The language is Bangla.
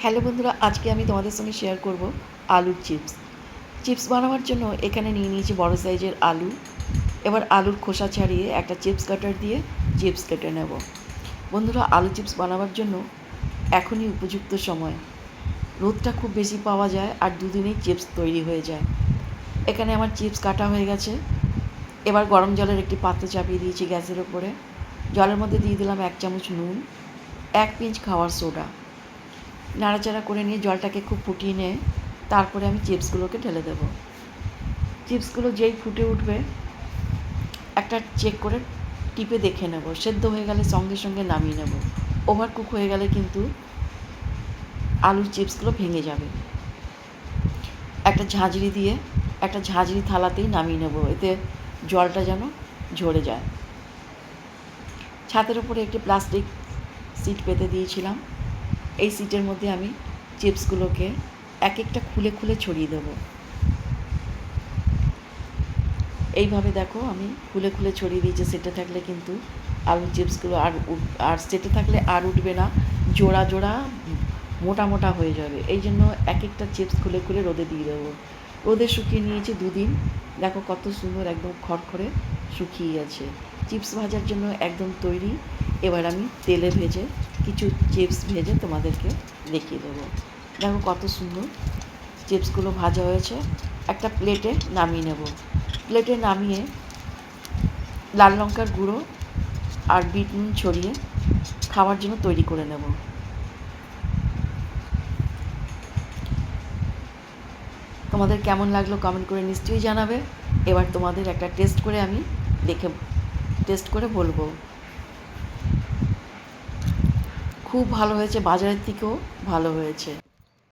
হ্যালো বন্ধুরা, আজকে আমি তোমাদের সঙ্গে শেয়ার করব আলুর চিপস। চিপস বানাবার জন্য এখানে নিয়ে নিয়েছি বড় সাইজের আলু। এবার আলুর খোসা ছাড়িয়ে একটা চিপস কাটার দিয়ে চিপস কেটে নেব। বন্ধুরা, আলু চিপস বানাবার জন্য এখনই উপযুক্ত সময়। রোদটা খুব বেশি পাওয়া যায় আর দুদিনেই চিপস তৈরি হয়ে যায়। এখানে আমার চিপস কাটা হয়ে গেছে। এবার গরম জলের একটি পাত্র চাপিয়ে দিয়েছি গ্যাসের ওপরে। জলের মধ্যে দিয়ে দিলাম 1 চামচ নুন, 1 পিঞ্চ খাওয়ার সোডা। নাড়াচাড়া করে নিয়ে জলটাকে খুব ফুটিয়ে নিয়ে তারপরে আমি চিপসগুলোকে ঢেলে দেব। চিপসগুলো যেই ফুটে উঠবে একটা চেক করে টিপে দেখে নেব। সেদ্ধ হয়ে গেলে সঙ্গে সঙ্গে নামিয়ে নেব। ওভার কুক হয়ে গেলে কিন্তু আলুর চিপসগুলো ভেঙে যাবে। একটা ঝাঁঝরি থালাতেই নামিয়ে নেব, এতে জলটা যেন ঝরে যায়। ছাদের উপরে একটি প্লাস্টিক সিট পেতে দিয়েছিলাম। এই সিটের মধ্যে আমি চিপসগুলোকে এক একটা খুলে খুলে ছড়িয়ে দেবো। এইভাবে দেখো আমি খুলে খুলে ছড়িয়ে দিয়েছি। সেটে থাকলে কিন্তু আলুর চিপসগুলো আর সেটে থাকলে আর উঠবে না, জোড়া জোড়া মোটা মোটা হয়ে যাবে। এই জন্য এক একটা চিপস খুলে খুলে রোদে দিয়ে দেবো। রোদে শুকিয়ে নিয়েছি 2 দিন। দেখো কত সুন্দর একদম খড়খড়ে শুকিয়ে গেছে। চিপস ভাজার জন্য একদম তৈরি। এবার আমি তেলে ভেজে কিছু চিপস ভেজে তোমাদেরকে দেখিয়ে দেবো। দেখো কত সুন্দর চিপসগুলো ভাজা হয়েছে। একটা প্লেটে নামিয়ে নেব। প্লেটে নামিয়ে লাল লঙ্কার গুঁড়ো আর বিট নুন ছড়িয়ে খাওয়ার জন্য তৈরি করে নেব। তোমাদের কেমন লাগলো কমেন্ট করে নিশ্চয়ই জানাবে। এবার তোমাদের একটা টেস্ট করে বলবো। খুব ভালো হয়েছে, বাজারের থেকেও ভালো হয়েছে।